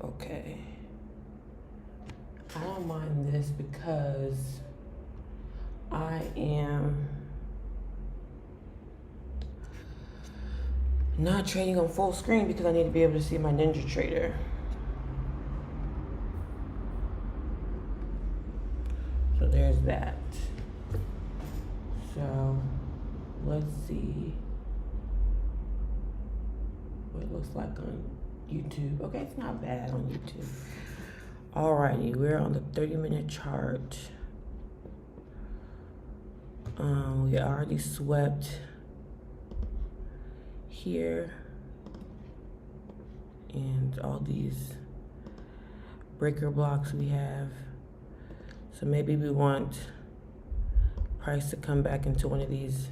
Okay. I don't mind this because I am not trading on full screen because I need to be able to see my Ninja Trader. So there's that. So let's see what it looks like on YouTube. Okay, it's not bad on YouTube. Alrighty, we're on the 30-minute chart. We already swept here and all these breaker blocks we have. So maybe we want price to come back into one of these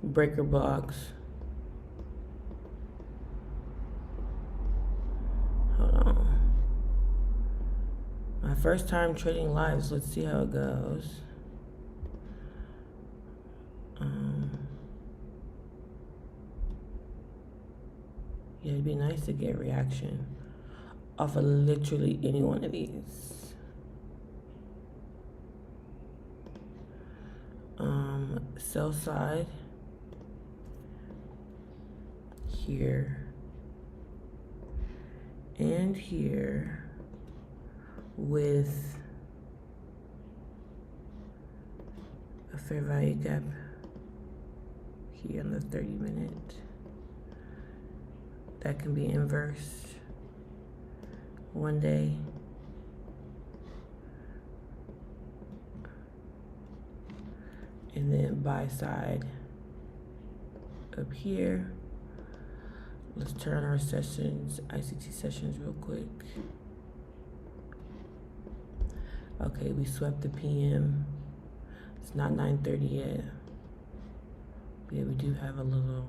breaker blocks. Hold on. My first time trading live, so let's see how it goes. Yeah, it'd be nice to get reaction off of literally any one of these. Sell side here and here with a fair value gap here on the 30-minute. That can be inverse one day. And then buy side up here. Let's turn our sessions, ICT sessions real quick. Okay, we swept the PM. It's not 9:30 yet. Yeah, we do have a little.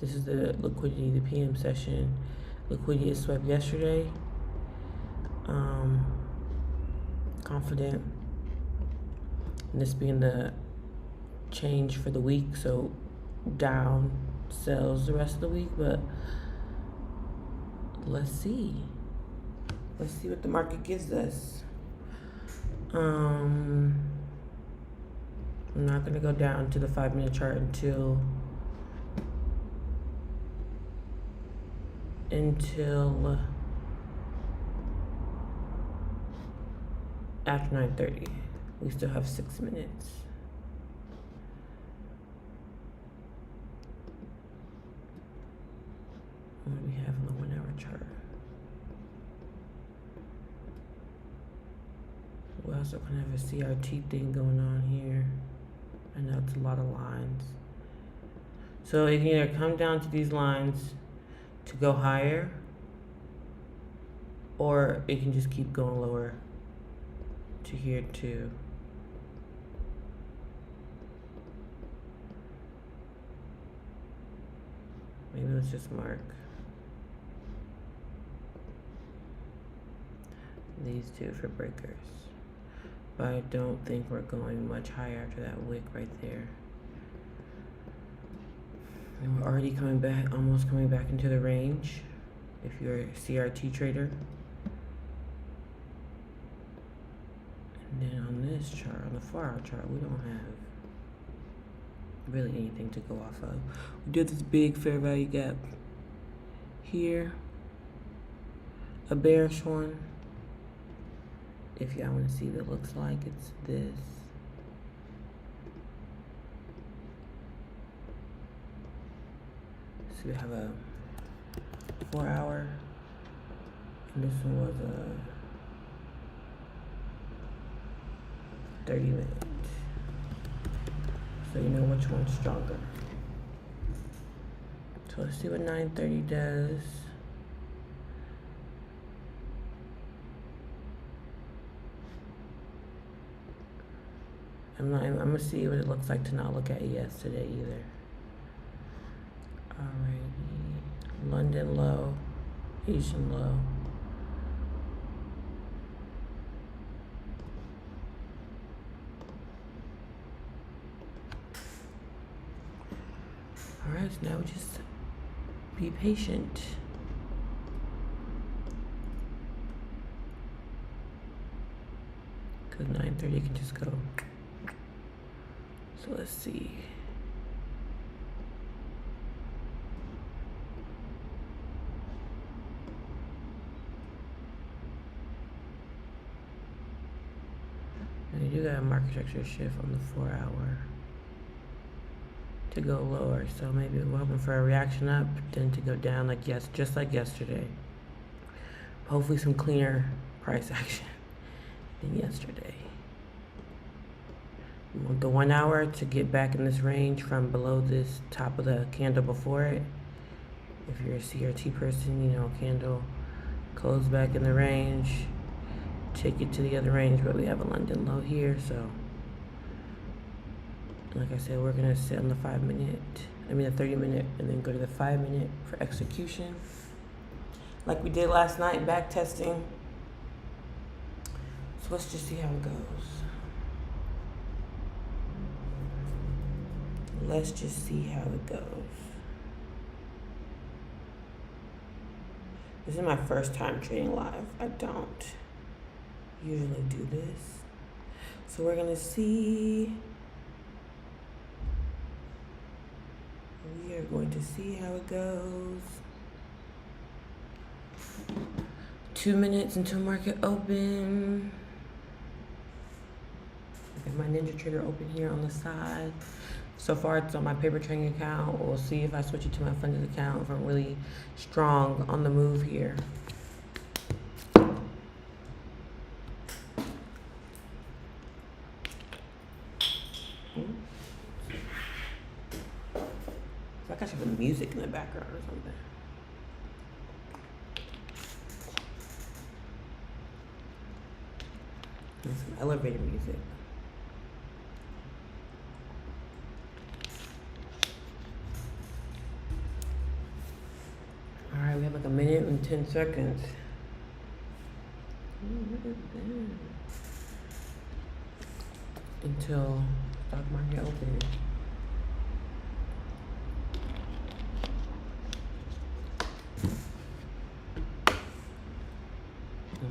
This is the liquidity, the PM session. Liquidity is swept yesterday. Confident. And this being the change for the week, so down sells the rest of the week, but let's see. Let's see what the market gives us. I'm not gonna go down to the 5-minute chart until after 9:30. We still have 6 minutes. What do we have on the 1-hour chart? We also kind of have a CRT thing going on here. I know it's a lot of lines. So it can either come down to these lines to go higher, or it can just keep going lower to here too. Maybe let's just mark these two for breakers. But I don't think we're going much higher after that wick right there. And we're already coming back, almost coming back into the range if you're a CRT trader. And then on this chart, on the 4-hour chart, we don't have really anything to go off of. We do have this big fair value gap here, a bearish one. If y'all want to see what it looks like, it's this. So we have a 4-hour, and this one was a 30-minute. So you know which one's stronger. So let's see what 9:30 does. I'm gonna see what it looks like to not look at yesterday either. Alrighty, London low, Asian low. Alright, so now we just be patient. Because 9:30 can just go. So let's see. And you do got a market structure shift on the 4-hour to go lower. So maybe we're hoping for a reaction up, then to go down like just like yesterday. Hopefully some cleaner price action than yesterday. We want the 1 hour to get back in this range from below this top of the candle before it. If you're a CRT person, you know, candle close back in the range, take it to the other range, but we have a London low here, so like I said, we're gonna sit on the 30-minute, and then go to the 5-minute for execution. Like we did last night, back testing. So let's just see how it goes. Let's just see how it goes. This is my first time trading live. I don't usually do this. So we're gonna see. We are going to see how it goes. 2 minutes until market open. I got my Ninja Trader open here on the side. So far it's on my paper trading account. We'll see if I switch it to my funded account if I'm really strong on the move here. I should put music in the background or something. And some elevator music. All right, we have like 1 minute and 10 seconds. Until stock market opens.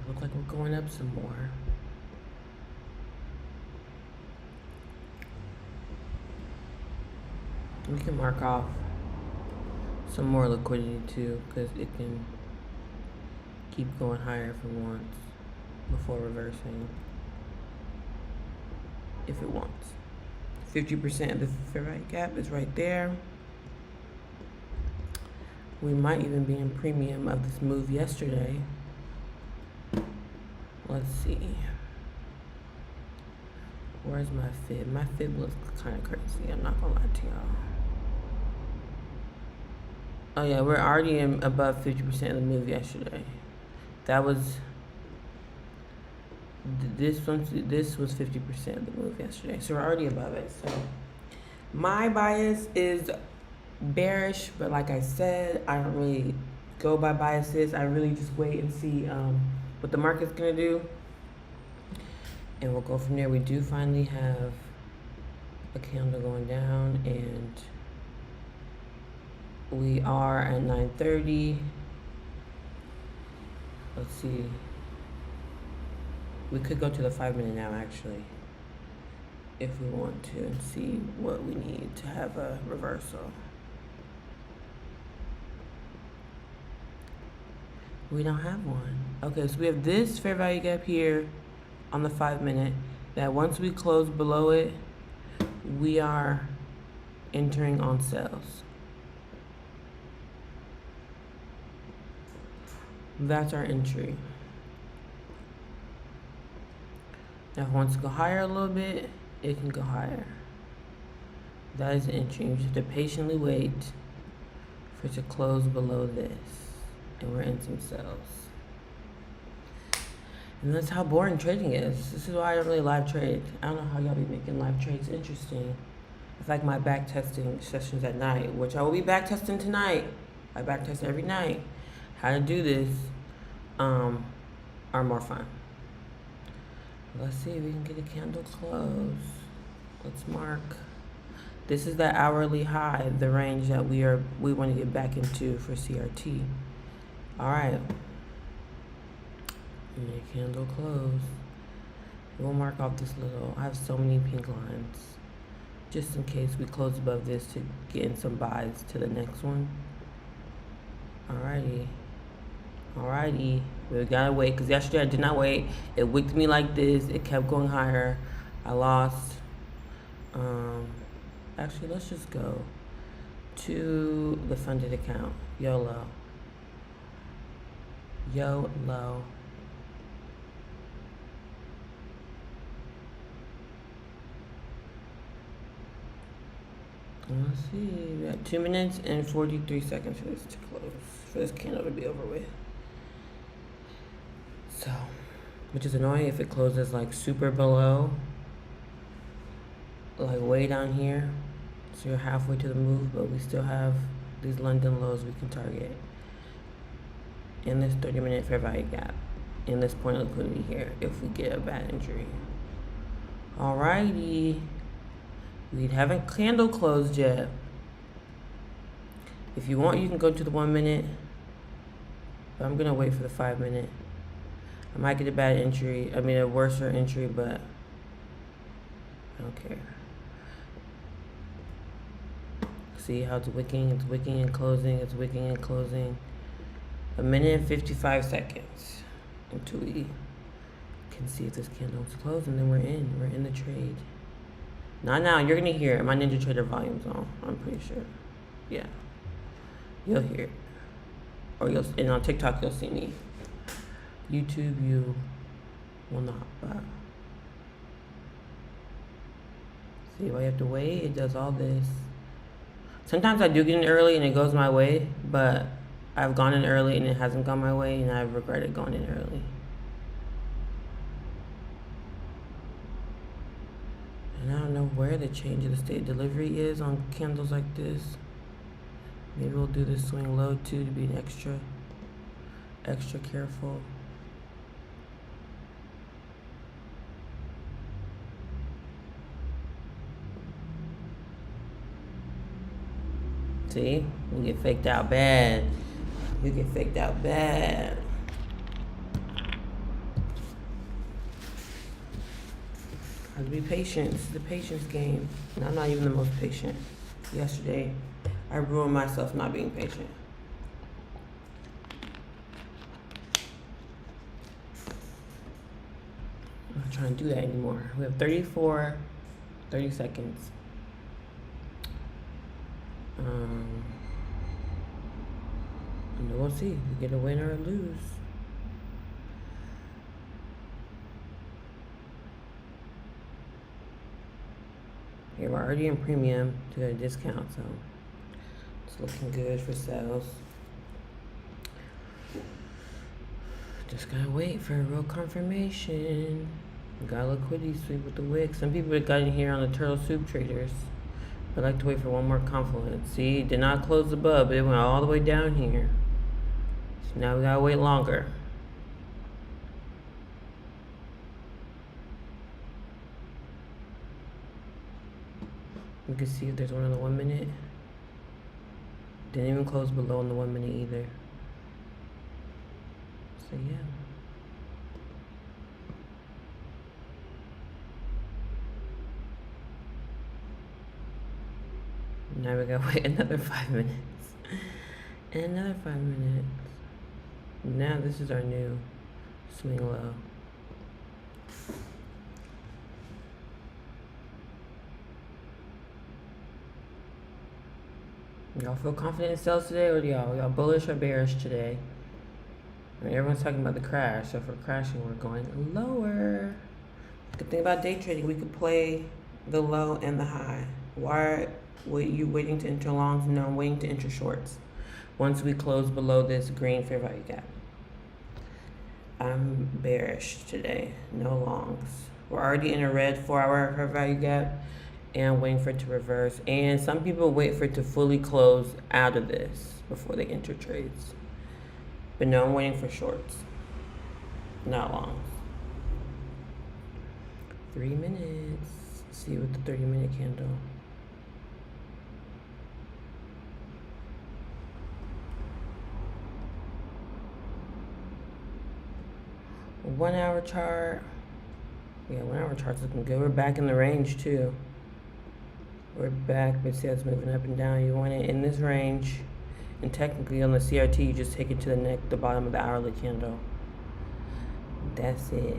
Look like we're going up some more. We can mark off some more liquidity too, because it can keep going higher for once before reversing if it wants. 50% of the fair value gap is right there. We might even be in premium of this move yesterday. Let's see. Where's my fib? My fib looks kind of crazy. I'm not gonna lie to y'all. Oh yeah, we're already in above 50% of the move yesterday. That was this was 50% of the move yesterday. So we're already above it. So my bias is bearish, but like I said, I don't really go by biases. I really just wait and see what the market's gonna do, and we'll go from there. We do finally have a candle going down, and we are at 9:30. Let's see. We could go to the 5-minute now, actually, if we want to, and see what we need to have a reversal. We don't have one. Okay, so we have this fair value gap here on the 5-minute, that once we close below it, we are entering on sales. That's our entry. Now if it wants to go higher a little bit, it can go higher. That is the entry. You just have to patiently wait for it to close below this. And we're in some sales. And that's how boring trading is. This is why I don't really live trade. I don't know how y'all be making live trades interesting. It's like my back testing sessions at night, which I will be back testing tonight. I back test every night. How to do this are more fun. Let's see if we can get a candle close. Let's mark This is the hourly high, the range that we want to get back into for CRT. All right. And the candle close. We'll mark off this little. I have so many pink lines, just in case we close above this to get in some buys to the next one. Alrighty. We gotta wait, because yesterday I did not wait. It wicked me like this. It kept going higher. I lost. Actually, let's just go to the funded account. YOLO. Let's see, we got 2 minutes and 43 seconds for this to close, for this candle to be over with. So, which is annoying if it closes like super below, like way down here. So you're halfway to the move, but we still have these London lows we can target. In this 30-minute fair value gap, in this point of liquidity here, if we get a bad entry. Alrighty. We haven't candle closed yet. If you want, you can go to the 1 minute. But I'm gonna wait for the 5 minute. I might get a bad entry. A worse entry, but I don't care. See how it's wicking? It's wicking and closing. It's wicking and closing. 1 minute and 55 seconds until we can see if this candle's closed, and then we're in the trade. Not now, you're gonna hear it. My Ninja Trader volume's on, I'm pretty sure. Yeah. You'll hear it. And on TikTok, you'll see me. YouTube, you will not, but. See why you have to wait? It does all this. Sometimes I do get in early and it goes my way, but I've gone in early and it hasn't gone my way, and I've regretted going in early. And I don't know where the change of the state delivery is on candles like this. Maybe we'll do this swing low too to be extra careful. See, we get faked out bad. Have to be patient. This is the patience game. And I'm not even the most patient. Yesterday, I ruined myself not being patient. I'm not trying to do that anymore. We have 30 seconds. And then we'll see if we get a win or a lose. Okay, we're already in premium to a discount, so it's looking good for sales. Just gotta wait for a real confirmation. Got a liquidity sweep with the wick. Some people have got in here on the turtle soup traders. But I like to wait for one more confluence. See, it did not close above, but it went all the way down here. So now we gotta wait longer. You can see if there's one on the 1 minute. Didn't even close below on the 1 minute either. So yeah. Now we gotta wait another 5 minutes. And another 5 minutes. Now this is our new swing low. Y'all feel confident in sales today, or y'all bullish or bearish today? Everyone's talking about the crash, so if we're crashing, we're going lower. Good thing about day trading, we could play the low and the high. Why are you waiting to enter longs? No, I'm waiting to enter shorts. Once we close below this green fair value gap. I'm bearish today, no longs. We're already in a red 4-hour fair value gap and waiting for it to reverse. And some people wait for it to fully close out of this before they enter trades. But no, I'm waiting for shorts, not longs. 3 minutes. See with the 30-minute candle. 1 hour chart. Yeah, 1 hour chart's looking good. We're back in the range too. We're back, but see how it's moving up and down. You want it in this range. And technically on the CRT, you just take it to the bottom of the hourly candle. That's it.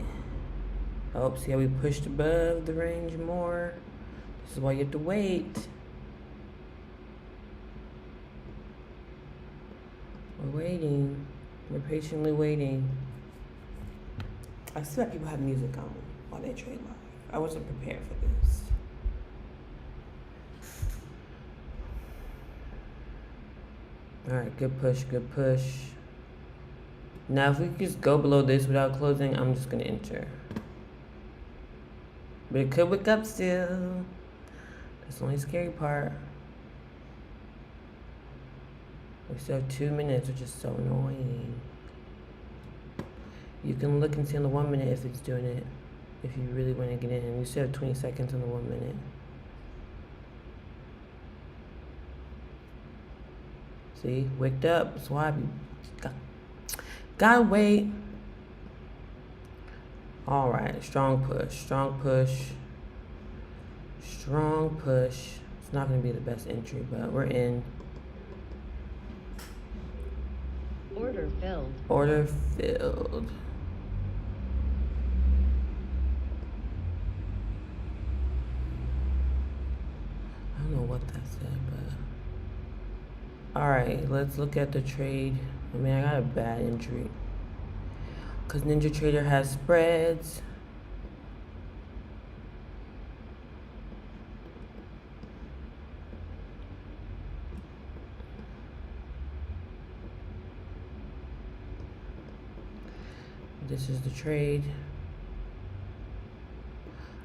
Oh, see how we pushed above the range more? This is why you have to wait. We're waiting. We're patiently waiting. I see how people have music on while they trade live. I wasn't prepared for this. Alright, good push, good push. Now if we could just go below this without closing, I'm just gonna enter. But it could wick up still. That's the only scary part. We still have 2 minutes, which is so annoying. You can look and see on the 1 minute if it's doing it. If you really want to get in. You still have 20 seconds on the 1 minute. See, wicked up. That's why I gotta wait. All right, strong push, strong push, strong push. It's not gonna be the best entry, but we're in. Order filled. Order filled. I don't know what that said, but all right, let's look at the trade. I mean, I got a bad entry because Ninja Trader has spreads. This is the trade.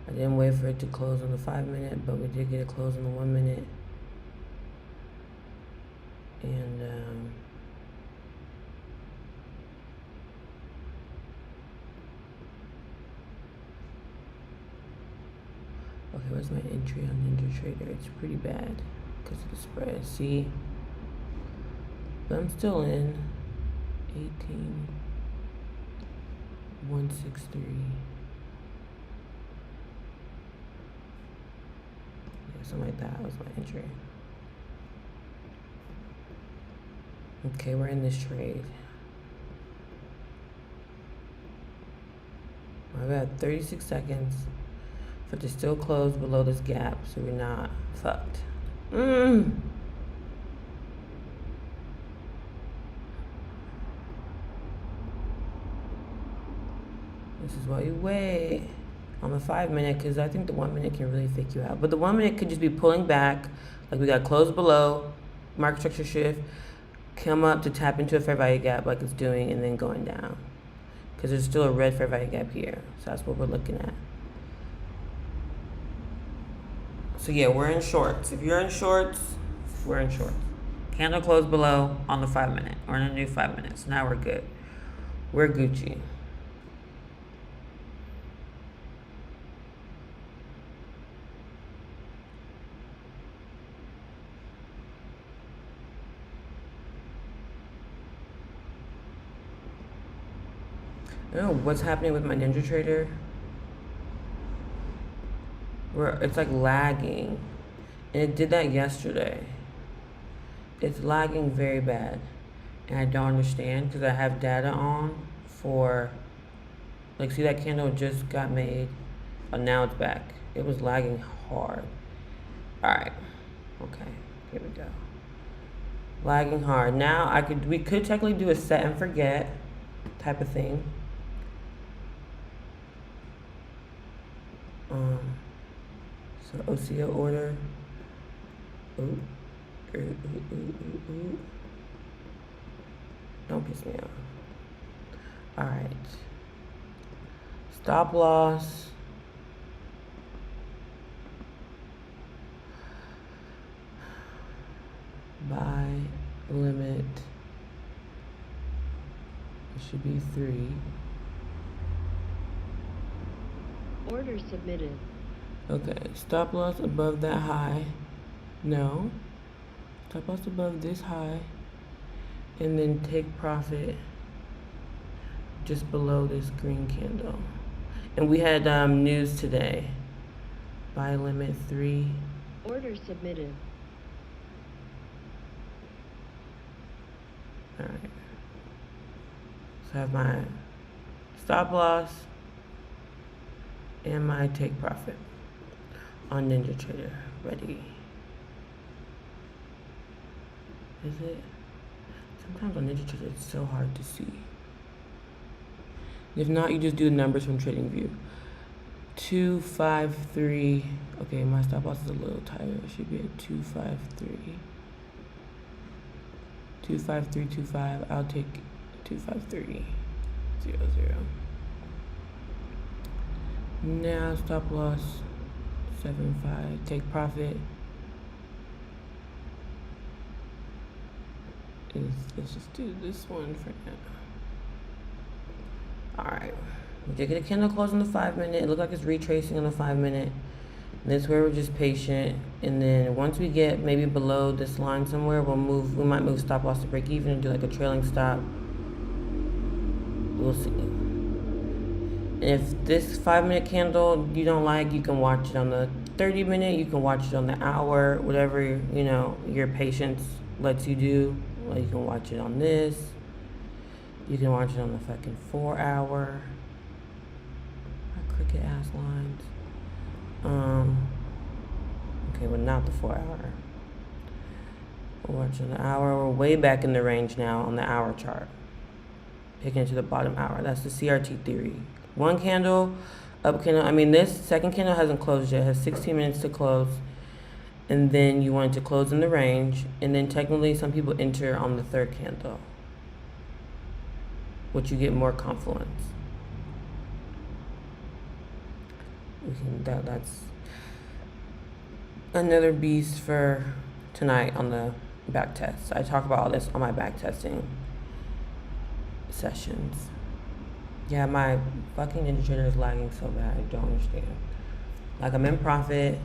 I didn't wait for it to close on the 5 minute, but we did get it closed on the 1 minute. And okay, where's my entry on Ninja Trader? It's pretty bad because of the spread. See? But I'm still in. 18. 163. Yeah, something like that was my entry. Okay, we're in this trade. I've got 36 seconds for it to still close below this gap so we're not fucked. This is why you wait on the 5 minute, because I think the 1 minute can really fake you out. But the 1 minute could just be pulling back, like we got closed below, market structure shift, come up to tap into a fair value gap like it's doing, and then going down. Because there's still a red fair value gap here. So that's what we're looking at. So yeah, we're in shorts. If you're in shorts, we're in shorts. Candle close below on the 5 minute, or in a new 5 minutes. Now we're good. We're Gucci. I don't know what's happening with my Ninja Trader. It's like lagging. And it did that yesterday. It's lagging very bad. And I don't understand because I have data on for, like, see that candle just got made. Oh, now it's back. It was lagging hard. All right. Okay. Here we go. Lagging hard. Now we could technically do a set and forget type of thing. So OCO order. Ooh. Don't piss me off. Alright. Stop loss. Buy limit. It should be 3. Order submitted. Okay, stop loss above that high. No. Stop loss above this high. And then take profit just below this green candle. And we had news today. Buy limit 3. Order submitted. Alright. So I have my stop loss and my take profit on NinjaTrader. Ready. Is it? Sometimes on NinjaTrader it's so hard to see. If not, you just do the numbers from TradingView. 253. Okay, my stop loss is a little tighter. It should be at 253. 25325. I'll take 253. 00. Now stop loss 75. Take profit is, let's just do this one for now. Alright. We did get a candle close on the 5 minute. It looked like it's retracing on the 5 minute. This is where we're just patient. And then once we get maybe below this line somewhere, we might move stop loss to break even and do like a trailing stop. We'll see. And if this 5 minute candle you don't like, you can watch it on the 30 minute, you can watch it on the hour, whatever, you know, your patience lets you do. Well, you can watch it on this. You can watch it on the fucking 4 hour. My cricket ass lines. Okay, well not the 4 hour. We'll watch on the hour. We're way back in the range now on the hour chart. Picking it to the bottom hour. That's the CRT theory. One candle, up candle. I mean, this second candle hasn't closed yet. It has 16 minutes to close. And then you want it to close in the range. And then technically some people enter on the third candle, which you get more confluence. That's another beast for tonight on the back test. I talk about all this on my back testing sessions. Yeah, my fucking NinjaTrader is lagging so bad. I don't understand. Like, I'm in profit,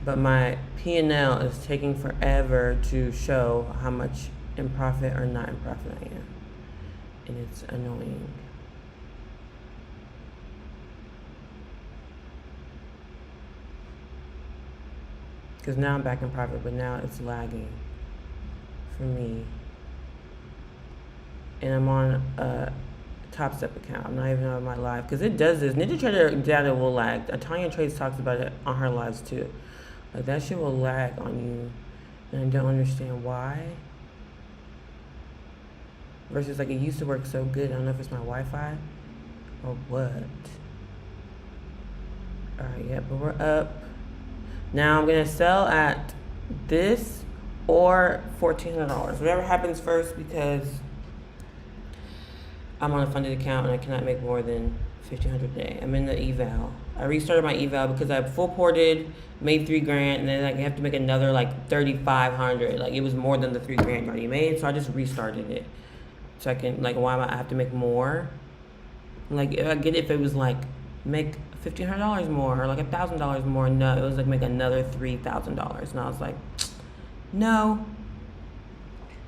but my P&L is taking forever to show how much in profit or not in profit I am. And it's annoying. Because now I'm back in profit, but now it's lagging for me. And I'm on a Top Step account. I'm not even on my live. Because it does this. NinjaTrader data will lag. Tanya Trades talks about it on her lives too. Like, that shit will lag on you. And I don't understand why. Versus, like, it used to work so good. I don't know if it's my Wi-Fi or what. Alright, yeah, but we're up. Now I'm going to sell at this or $1,400. Whatever happens first, because I'm on a funded account and I cannot make more than $1,500 a day. I'm in the eval. I restarted my eval because I full ported, made $3 grand, and then like, I have to make another like $3,500. Like, it was more than the $3 grand already made, so I just restarted it. So I can, like, why am I have to make more? Like, if I get it, if it was like make $1,500 more or like $1,000 more, no, it was like make another $3,000, and I was like, no,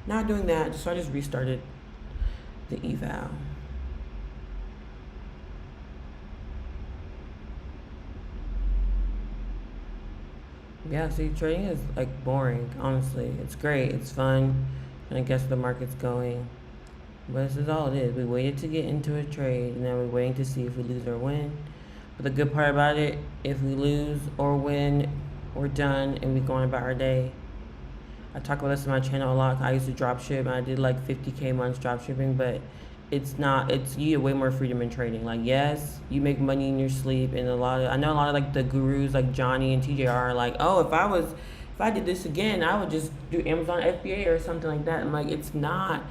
not doing that. So I just restarted the eval. Yeah, see, trading is like boring, honestly. It's great, it's fun, and I guess the market's going. But this is all it is. We waited to get into a trade, and now we're waiting to see if we lose or win. But the good part about it, if we lose or win, we're done, and we go on about our day. I talk about this on my channel a lot. I used to drop ship, and I did like 50K months drop shipping, but it's not, you get way more freedom in trading. Like, yes, you make money in your sleep, and I know a lot of like the gurus like Johnny and TJR are like, oh, if I did this again, I would just do Amazon FBA or something like that. I'm like, it's not.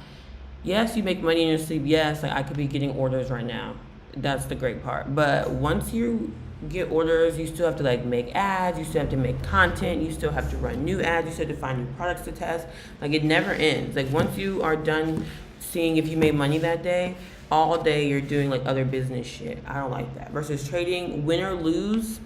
Yes, you make money in your sleep. Yes, like I could be getting orders right now. That's the great part. But once you get orders, you still have to like make ads, you still have to make content, you still have to run new ads, you still have to find new products to test. Like, it never ends. Like, once you are done seeing if you made money that day, all day you're doing like other business shit. I don't like that. Versus trading, win or lose,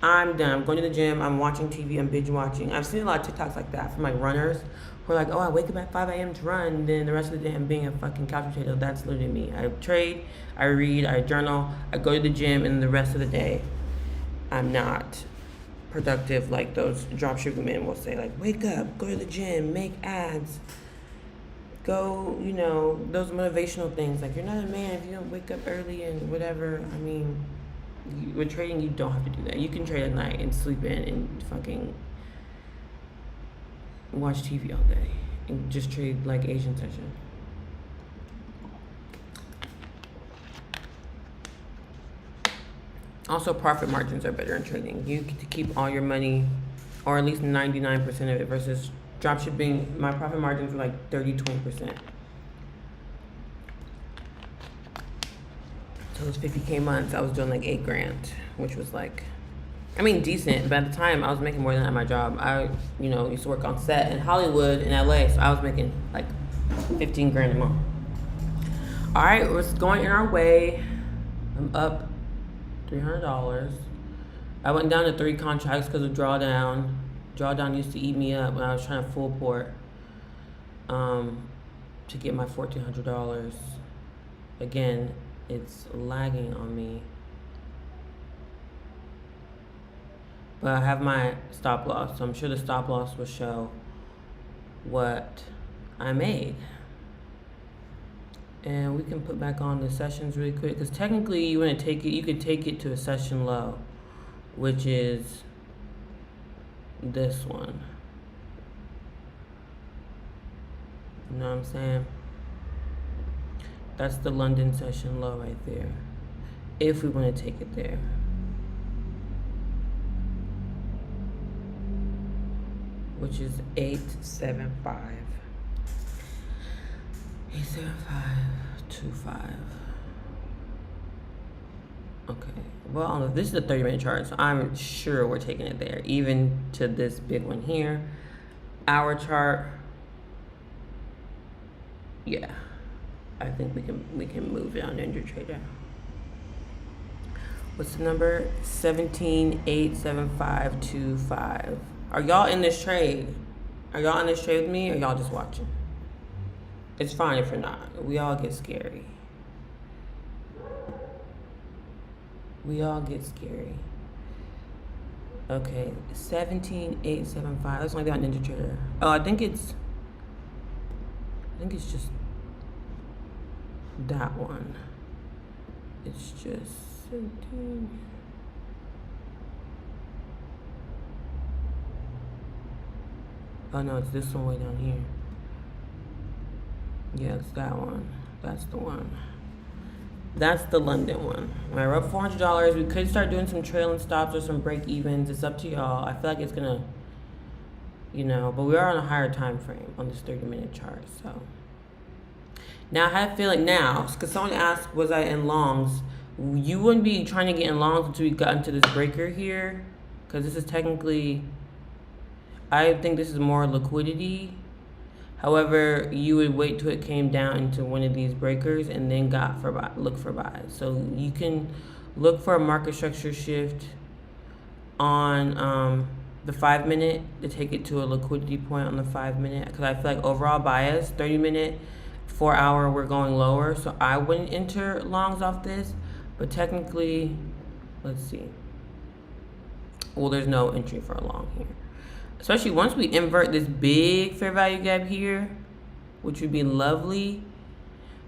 I'm done. I'm going to the gym. I'm watching TV. I'm binge watching. I've seen a lot of TikToks like that from like runners who are like, oh, I wake up at 5 a.m. to run. And then the rest of the day I'm being a fucking couch potato. That's literally me. I trade, I read, I journal, I go to the gym, and the rest of the day I'm not productive like those dropshipping men will say. Like, wake up, go to the gym, make ads, go, those motivational things. Like, you're not a man if you don't wake up early and whatever. I mean, with trading, you don't have to do that. You can trade at night and sleep in and fucking watch TV all day and just trade like Asian session. Also, profit margins are better in trading. You get to keep all your money, or at least 99% of it, versus dropshipping. My profit margins were like 30-20%. So those 50K months, I was doing like $8,000, which was like, decent. But at the time, I was making more than that at my job. I, used to work on set in Hollywood in LA, so I was making like 15 grand a month. All right, we're going in our way. I'm up $300. I went down to 3 contracts because of drawdown. Drawdown used to eat me up when I was trying to full port to get my $1,400. Again, it's lagging on me. But I have my stop loss, so I'm sure the stop loss will show what I made. And we can put back on the sessions really quick, because technically you want to take it, you could take it to a session low, which is this one. You know what I'm saying? That's the London session low right there, if we want to take it there. Which is 875. 87525. Okay. Well, this is a 30-minute chart, so I'm sure we're taking it there, even to this big one here. Hour chart. Yeah. I think we can move it on NinjaTrader. What's the number? 17,87525. Are y'all in this trade? Are y'all in this trade with me, or y'all just watching? It's fine if you're not. We all get scary. We all get scary. Okay, 17,875. That's only on NinjaTrader. Oh, I think it's just that one. It's just 17. Oh no, it's this one way down here. Yeah, it's that one. That's the one. That's the London one. When we're up $400, we could start doing some trailing stops or some break evens. It's up to y'all. I feel like it's gonna, but we are on a higher time frame on this 30-minute chart. So now I have a feeling now, because someone asked, was I in longs? You wouldn't be trying to get in longs until we got into this breaker here, because this is technically, I think this is more liquidity. However, you would wait till it came down into one of these breakers and then look for buys. So you can look for a market structure shift on the 5-minute to take it to a liquidity point on the 5-minute. Because I feel like overall bias, 30-minute, 4-hour, we're going lower. So I wouldn't enter longs off this. But technically, let's see. Well, there's no entry for a long here. Especially once we invert this big fair value gap here, which would be lovely.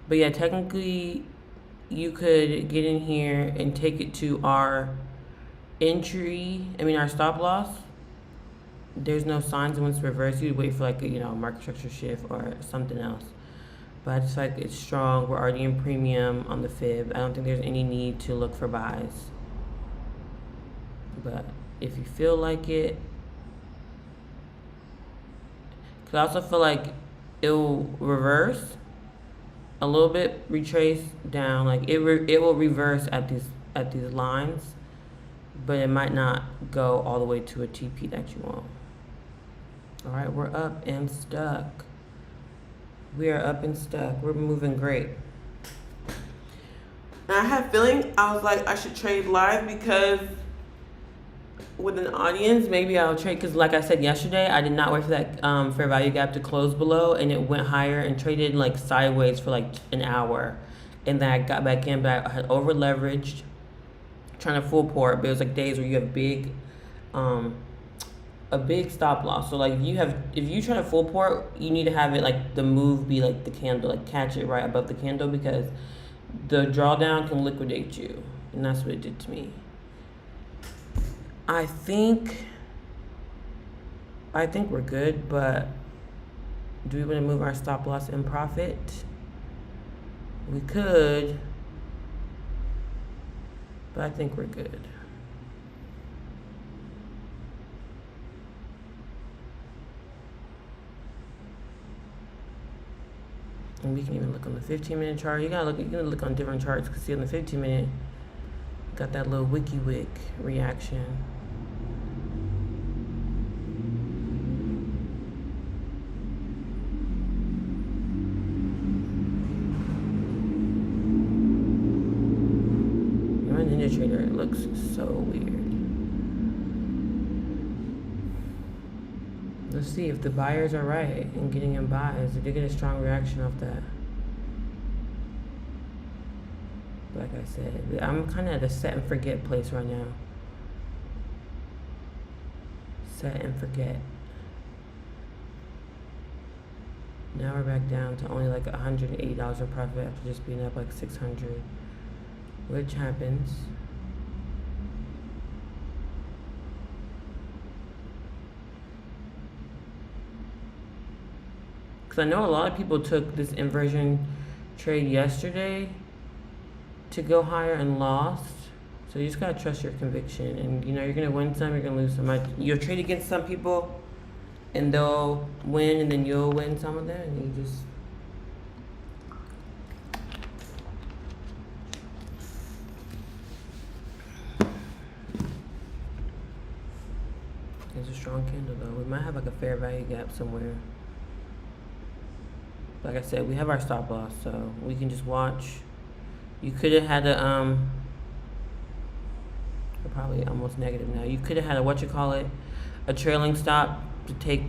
But yeah, technically, you could get in here and take it to our our stop loss. There's no signs once it's reversed. You'd wait for like a, market structure shift or something else. But I just feel like it's strong. We're already in premium on the fib. I don't think there's any need to look for buys. But if you feel like it, I also feel like it will reverse a little bit, retrace down. Like it will reverse at these lines, but it might not go all the way to a TP that you want. All right, we're up and stuck. We are up and stuck. We're moving great. And I had a feeling, I was like, I should trade live because with an audience, maybe I'll trade because, like I said yesterday, I did not wait for that fair value gap to close below, and it went higher and traded like sideways for like an hour, and then I got back in, but I had over leveraged, trying to full port. But it was like days where you have um, a big stop loss. So like if you try to full port, you need to have it like the move be like the candle, like catch it right above the candle because the drawdown can liquidate you, and that's what it did to me. I think we're good, but do we want to move our stop loss in profit? We could, but I think we're good. And we can even look on the 15-minute chart. You can look on different charts because see on the 15-minute, got that little wiki wick reaction. My Ninja Trader, it looks so weird. Let's see if the buyers are right in getting in buys. Did they get a strong reaction off that? Like I said, I'm kind of at a set and forget place right now. Set and forget. Now we're back down to only like $180 in profit after just being up like 600, which happens. Because I know a lot of people took this inversion trade yesterday to go higher and lost. So you just gotta trust your conviction, and you're gonna win some, you're gonna lose some. You'll trade against some people, and they'll win, and then you'll win some of them, and you just. It's a strong candle though. We might have like a fair value gap somewhere. Like I said, we have our stop loss, so we can just watch. You could have had we're probably almost negative now. You could have had a trailing stop to take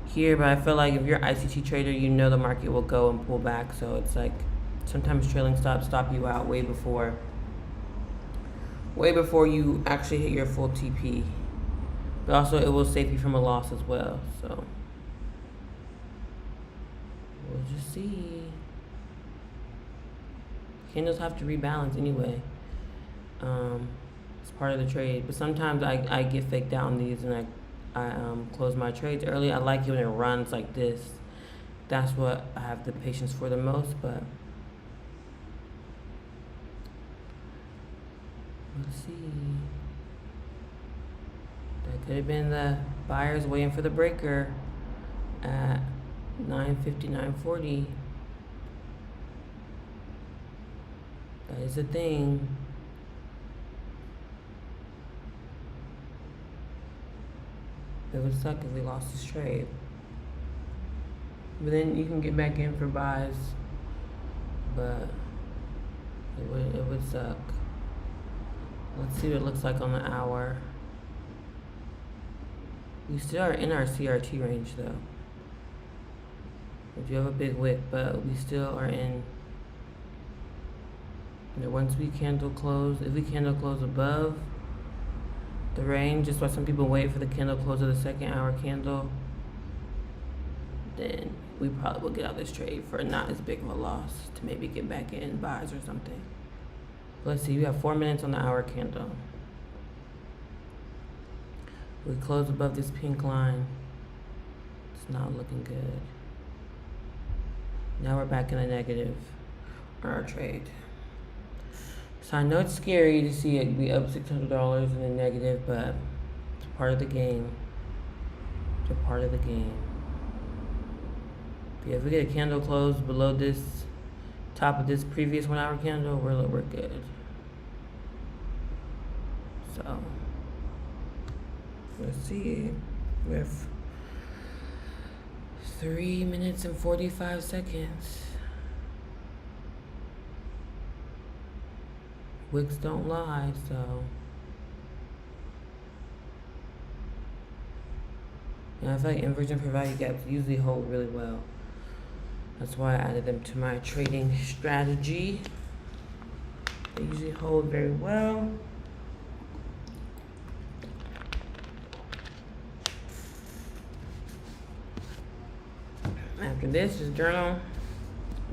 here, but I feel like if you're an ICT trader, the market will go and pull back. So it's like sometimes trailing stops stop you out way before you actually hit your full TP. But also it will save you from a loss as well. So we'll just see. Candles have to rebalance anyway. It's part of the trade. But sometimes I get faked out on these and I close my trades early. I like it when it runs like this. That's what I have the patience for the most. But let's see. That could have been the buyers waiting for the breaker at 950, 940. That is a thing. It would suck if we lost this trade. But then you can get back in for buys. But it would suck. Let's see what it looks like on the hour. We still are in our CRT range though. We do have a big wick, but we still are in. Once we candle close, if we candle close above the range, just why some people wait for the candle close of the second hour candle, then we probably will get out this trade for not as big of a loss to maybe get back in buys or something. Let's see, we have 4 minutes on the hour candle. We close above this pink line. It's not looking good. Now we're back in the negative on our trade. So I know it's scary to see it be up $600 in the negative, but it's part of the game. It's a part of the game. But yeah, if we get a candle close below this top of this previous 1 hour candle, we're good. So let's see. We have 3 minutes and 45 seconds. Wicks don't lie, so And I feel like inversion fair value gaps usually hold really well. That's why I added them to my trading strategy. They usually hold very well. After this, just journal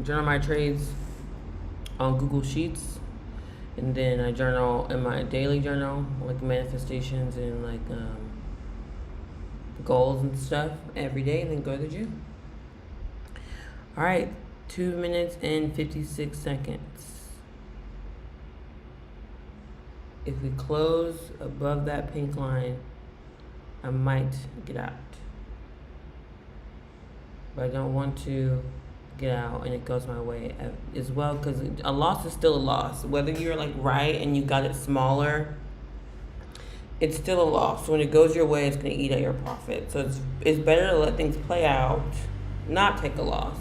my trades on Google Sheets, and then I journal in my daily journal, like manifestations and like goals and stuff every day, and then go to the gym. All right, 2 minutes and 56 seconds. If we close above that pink line, I might get out. But I don't want to get out and it goes my way as well, because a loss is still a loss. Whether you're like right and you got it smaller, it's still a loss. So when it goes your way, it's going to eat at your profit. So it's better to let things play out, not take a loss,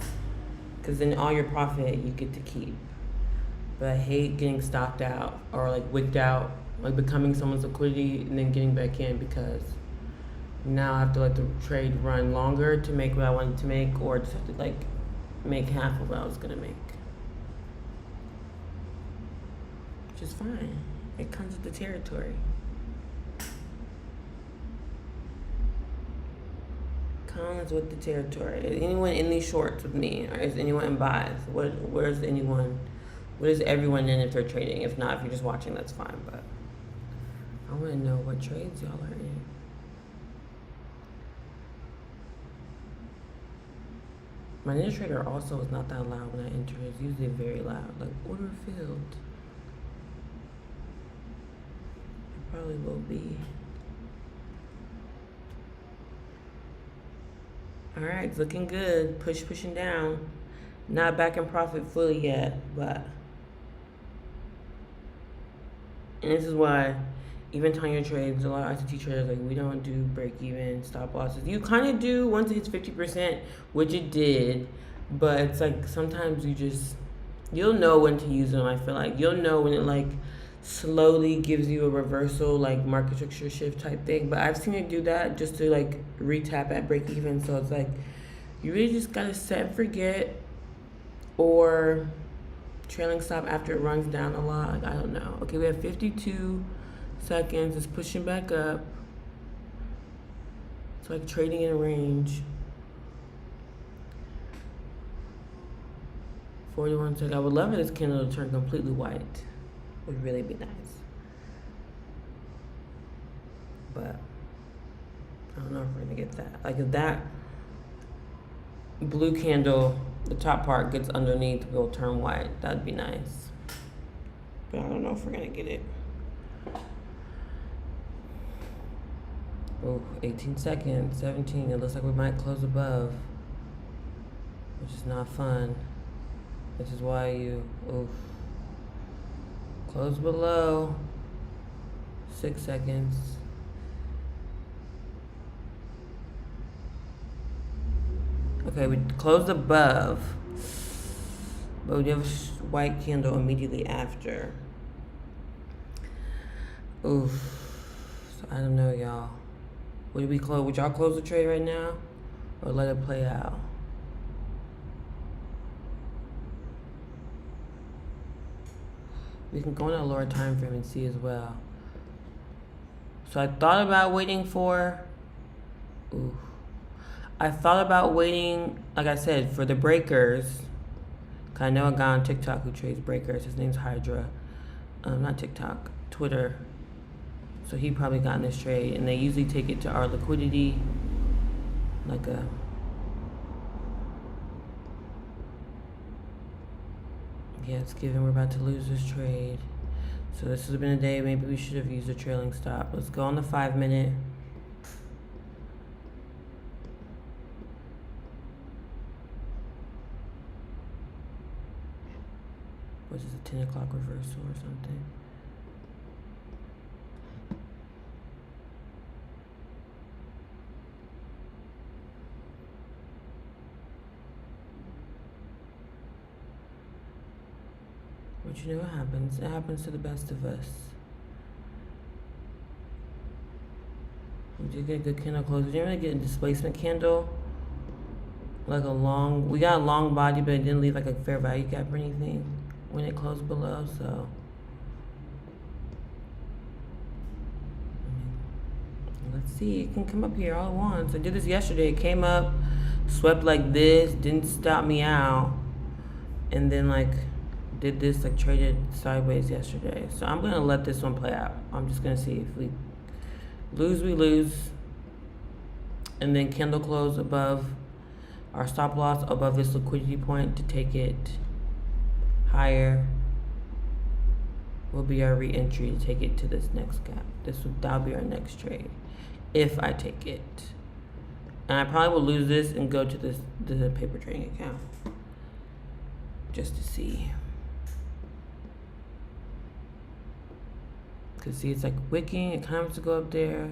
because then all your profit you get to keep. But I hate getting stopped out or like wicked out, like becoming someone's liquidity and then getting back in, because now I have to let the trade run longer to make what I wanted to make, or just have to like make half of what I was gonna make. Which is fine. It comes with the territory. Comes with the territory. Is anyone in these shorts with me? Or is anyone in buys? Where's anyone? What is everyone in if they're trading? If not, if you're just watching, that's fine. But I want to know what trades y'all are in. My Ninja Trader also is not that loud when I enter. It's usually very loud. Like, order filled. It probably will be. Alright, it's looking good. Pushing down. Not back in profit fully yet, but. And this is why, even on your trades, a lot of ICT traders, like, we don't do break even, stop losses. You kind of do once it hits 50%, which it did, but it's like sometimes you'll know when to use them. I feel like you'll know when it like slowly gives you a reversal, like market structure shift type thing. But I've seen it do that just to like retap at break even. So it's like you really just gotta set and forget, or trailing stop after it runs down a lot. Like, I don't know. Okay, we have 52 seconds. It's pushing back up. It's like trading in a range. 41 seconds. I would love for this candle to turn completely white. It would really be nice. But I don't know if we're gonna get that. Like, if that blue candle, the top part gets underneath, will turn white. That'd be nice. But I don't know if we're gonna get it. Oh, 18 seconds, 17. It looks like we might close above, which is not fun. Which is why you close below. 6 seconds. Okay, we closed above, but we have a white candle immediately after. Oof. So I don't know, y'all. Would we close? Would y'all close the trade right now, or let it play out? We can go on a lower time frame and see as well. So I thought about waiting for. I thought about waiting, like I said, for the breakers. Cause I know a guy on TikTok who trades breakers. His name's Hydra. Not TikTok, Twitter. So he probably got in this trade, and they usually take it to our liquidity, like a. Yeah, it's given we're about to lose this trade. So this has been a day, maybe we should have used a trailing stop. Let's go on the 5 minute. Which is a 10 o'clock reversal or something. But you know what happens? It happens to the best of us. We did get a good candle close. We didn't really get a displacement candle. Like a long, we got a long body, but it didn't leave like a fair value gap or anything when it closed below, so. Let's see, it can come up here all at once. I did this yesterday. It came up, swept like this, didn't stop me out, and then like did this, like traded sideways yesterday. So I'm gonna let this one play out. I'm just gonna see if we lose, and then candle close above our stop loss, above this liquidity point to take it higher will be our re-entry to take it to this next gap. That'll be our next trade if I take it. And I probably will lose this and go to the paper trading account just to see. Cause see, it's like wicking. It kind of wants to go up there.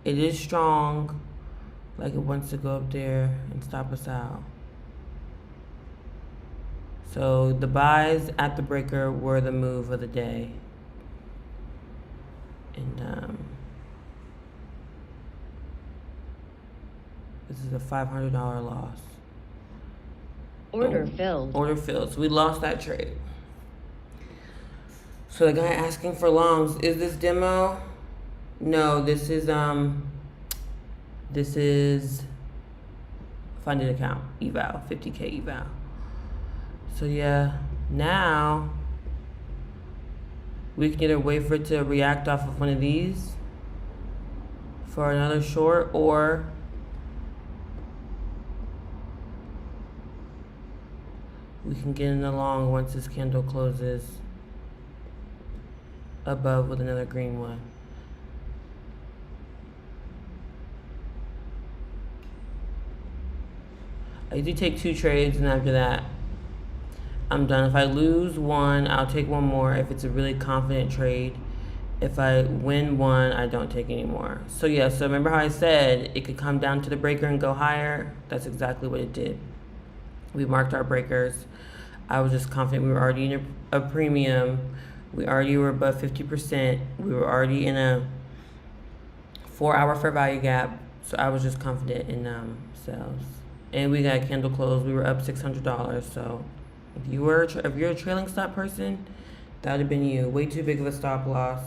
It is strong, like it wants to go up there and stop us out. So the buys at the breaker were the move of the day. And this is a $500 loss. Order filled. Order filled. So we lost that trade. So the guy asking for longs, is this demo? No, this is funded account eval, 50K eval. So yeah, now we can either wait for it to react off of one of these for another short, or we can get in the long once this candle closes above with another green one. I usually take 2 trades, and after that I'm done. If I lose one, I'll take one more if it's a really confident trade. If I win one, I don't take any more. So yeah, so remember how I said it could come down to the breaker and go higher? That's exactly what it did. We marked our breakers. I was just confident. We were already in a premium. We already were above 50%. We were already in a 4-hour fair value gap. So I was just confident in sales. And we got a candle close. We were up $600. So if you're a trailing stop person, that would have been you. Way too big of a stop loss.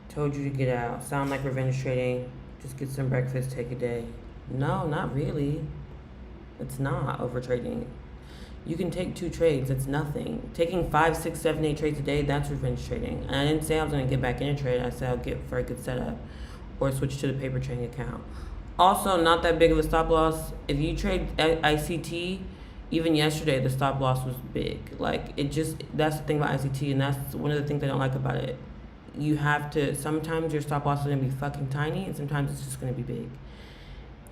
Told you to get out. Sound like revenge trading. Just get some breakfast, take a day. No, not really. It's not over trading. You can take 2 trades. It's nothing. Taking 5, 6, 7, 8 trades a day, that's revenge trading. And I didn't say I was going to get back in a trade. I said I'll get for a good setup or switch to the paper trading account. Also, not that big of a stop loss. If you trade ICT, even yesterday, the stop loss was big. Like, that's the thing about ICT, and that's one of the things I don't like about it. You have to, sometimes your stop loss is going to be fucking tiny, and sometimes it's just going to be big.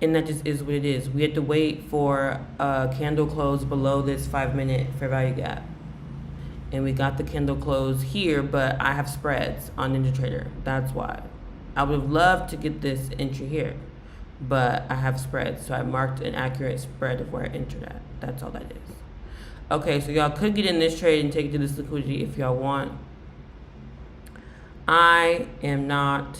And that just is what it is. We had to wait for a candle close below this 5-minute fair value gap. And we got the candle close here, but I have spreads on NinjaTrader. That's why. I would have loved to get this entry here, but I have spreads. So I marked an accurate spread of where I entered at. That's all that is. Okay, so y'all could get in this trade and take it to this liquidity if y'all want. I am not...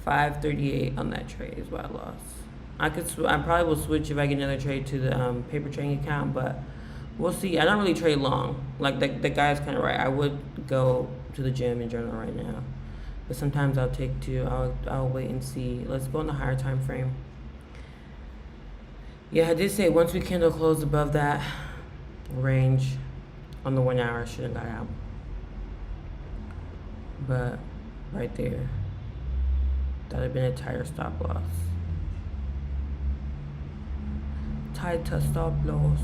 $538 on that trade is what I lost. I probably will switch if I get another trade to the paper trading account, but we'll see. I don't really trade long. Like the guy's kind of right. I would go to the gym in general right now, but sometimes I'll take 2. I'll wait and see. Let's go on the higher time frame. Yeah, I did say once we candle close above that range on the 1 hour, I should have got out. But right there. That would have been a tighter stop loss. Tighter stop loss.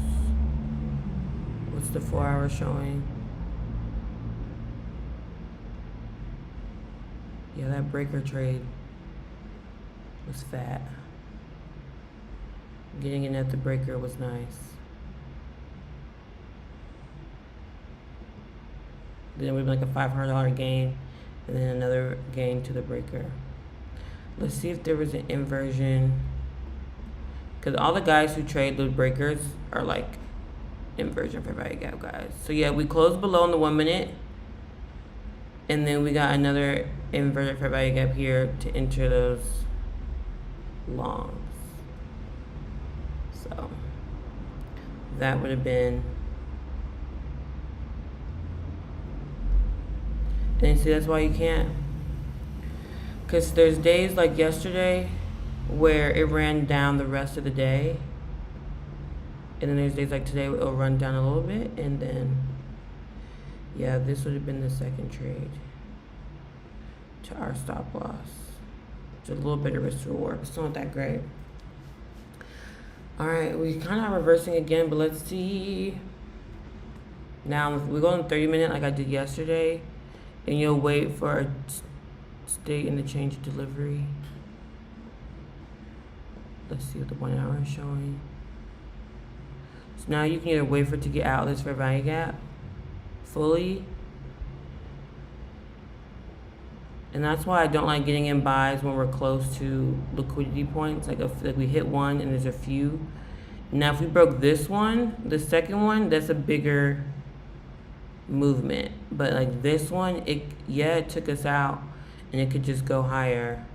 What's the 4 hour showing? Yeah, that breaker trade was fat. Getting in at the breaker was nice. Then it would have been like a $500 gain, and then another gain to the breaker. Let's see if there was an inversion. Because all the guys who trade those breakers are like inversion fair value gap, guys. So yeah, we closed below in the 1 minute, and then we got another inverted fair value gap here to enter those longs. So that would have been, and see, that's why you can't, because there's days like yesterday where it ran down the rest of the day, and then there's days like today where it'll run down a little bit, and then yeah, this would have been the second trade to our stop loss. It's a little bit of risk to reward, but still not that great. All right, we kind of are reversing again, but let's see. Now we go on 30-minute like I did yesterday, and you'll wait for a state in the change of delivery. Let's see what the 1 hour is showing. So now you can either wait for it to get out of this fair value gap fully. And that's why I don't like getting in buys when we're close to liquidity points. Like if we hit one and there's a few. Now if we broke this one, the second one, that's a bigger movement. But like this one, it took us out, and it could just go higher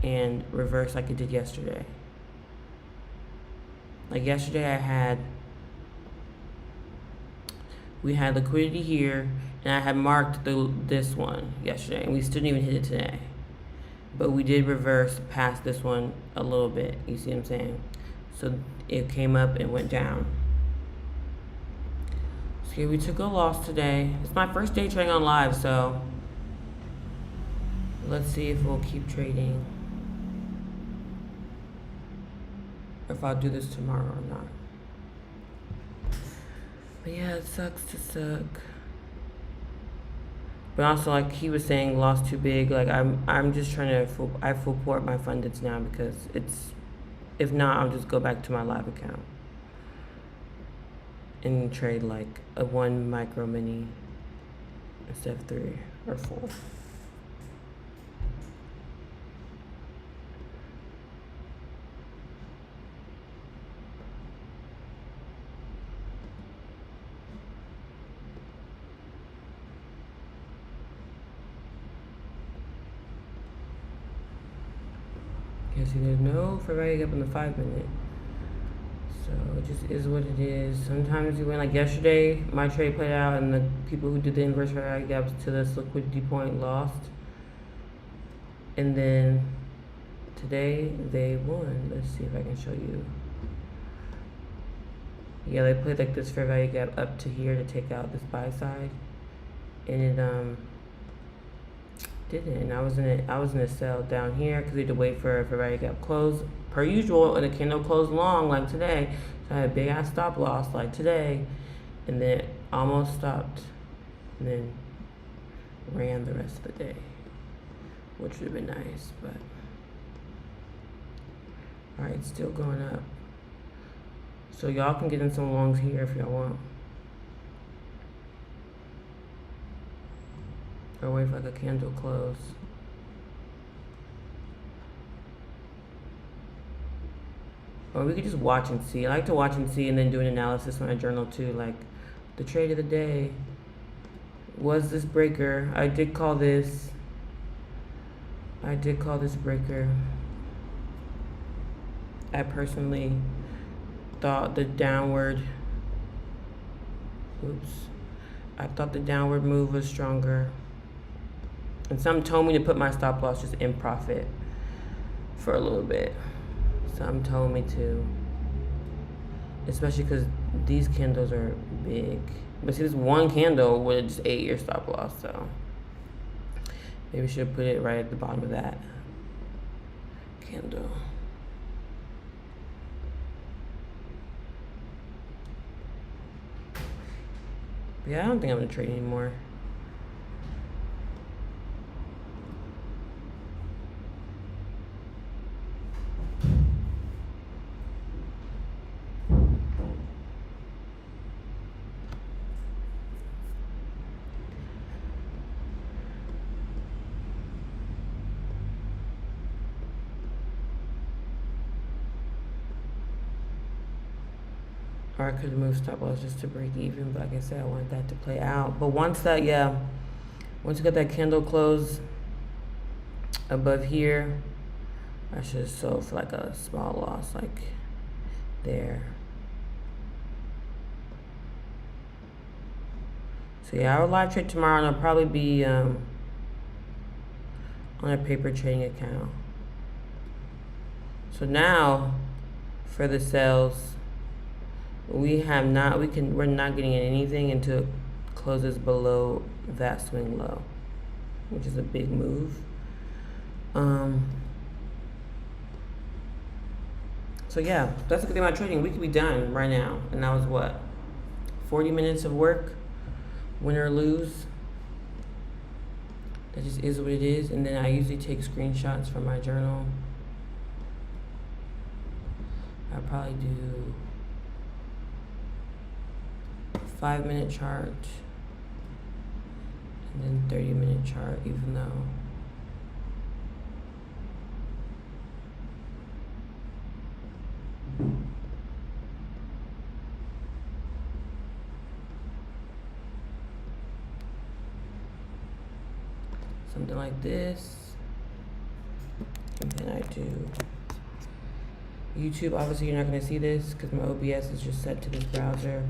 and reverse like it did yesterday. Like yesterday we had liquidity here, and I had marked this one yesterday, and we still didn't even hit it today. But we did reverse past this one a little bit, you see what I'm saying? So it came up and went down. So here we took a loss today. It's my first day trading on live, so let's see if we'll keep trading, or if I'll do this tomorrow or not. But yeah, it sucks to suck. But also, like he was saying, lost too big. Like I'm just trying to I full port my fundeds now, because if not, I'll just go back to my live account and trade like a 1 micro mini instead of 3 or 4. See, there's no fair value gap in the 5 minute, so it just is what it is. Sometimes you win. Like yesterday, my trade played out, and the people who did the inverse fair value gaps to this liquidity point lost, and then today they won. Let's see if I can show you. Yeah, they played like this fair value gap up to here to take out this buy side, and it didn't. I was in a sell down here because we had to wait for a fair value gap close per usual, and the candle closed long like today. So I had a big ass stop loss like today, and then it almost stopped, and then ran the rest of the day, which would have been nice. But all right, still going up. So y'all can get in some longs here if y'all want. Or wait for like a candle close. Or we could just watch and see. I like to watch and see and then do an analysis when I journal too. Like the trade of the day. Was this breaker? I did call this breaker. I personally thought the downward move was stronger. And some told me to put my stop loss just in profit for a little bit. Some told me to. Especially because these candles are big. But see, this one candle would have just ate your stop loss, so maybe we should put it right at the bottom of that candle. But yeah, I don't think I'm gonna trade anymore. Or I could have moved stop loss just to break even, but like I said, I wanted that to play out. But once you got that candle close above here, I should have sold for like a small loss, like there. So yeah, I will live trade tomorrow, and I'll probably be on a paper trading account. So now, for the sales, we're not getting anything until it closes below that swing low, which is a big move. So yeah, that's a good thing about trading. We could be done right now, and that was what, 40 minutes of work, win or lose. That just is what it is. And then I usually take screenshots from my journal. I'll probably do 5-minute chart and then 30-minute chart, even though something like this. And then I do YouTube. Obviously you're not going to see this because my OBS is just set to this browser.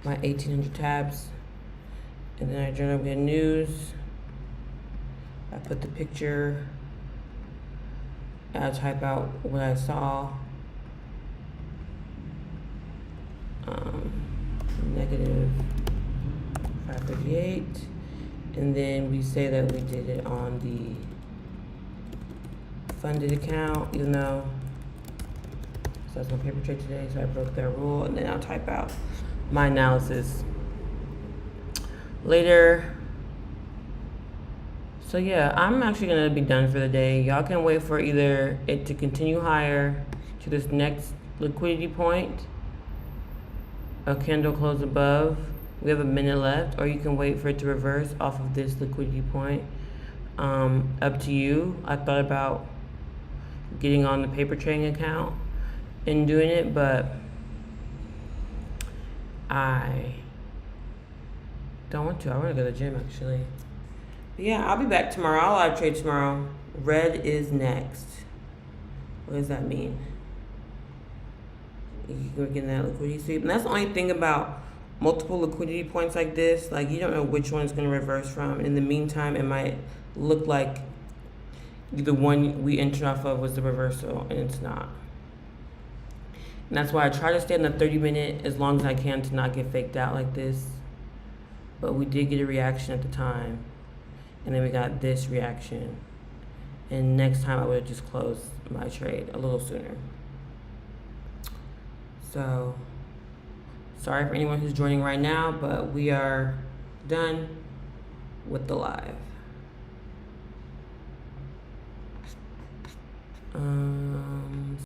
My 1800 tabs, and then I journal with news. I put the picture, I type out what I saw. Negative 538, and then we say that we did it on the funded account, even though, so that's my paper trade today, so I broke that rule, and then I'll type out my analysis later. So yeah, I'm actually gonna be done for the day. Y'all can wait for either it to continue higher to this next liquidity point, a candle close above, we have a minute left, or you can wait for it to reverse off of this liquidity point. Up to you. I thought about getting on the paper trading account and doing it, but I don't want to. I want to go to the gym, actually. But yeah, I'll be back tomorrow. I'll live trade tomorrow. Red is next. What does that mean? You're getting that liquidity sweep. And that's the only thing about multiple liquidity points like this. Like, you don't know which one is going to reverse from. In the meantime, it might look like the one we entered off of was the reversal, and it's not. And that's why I try to stay in the 30-minute as long as I can to not get faked out like this. But we did get a reaction at the time. And then we got this reaction. And next time I would have just closed my trade a little sooner. So, sorry for anyone who's joining right now, but we are done with the live.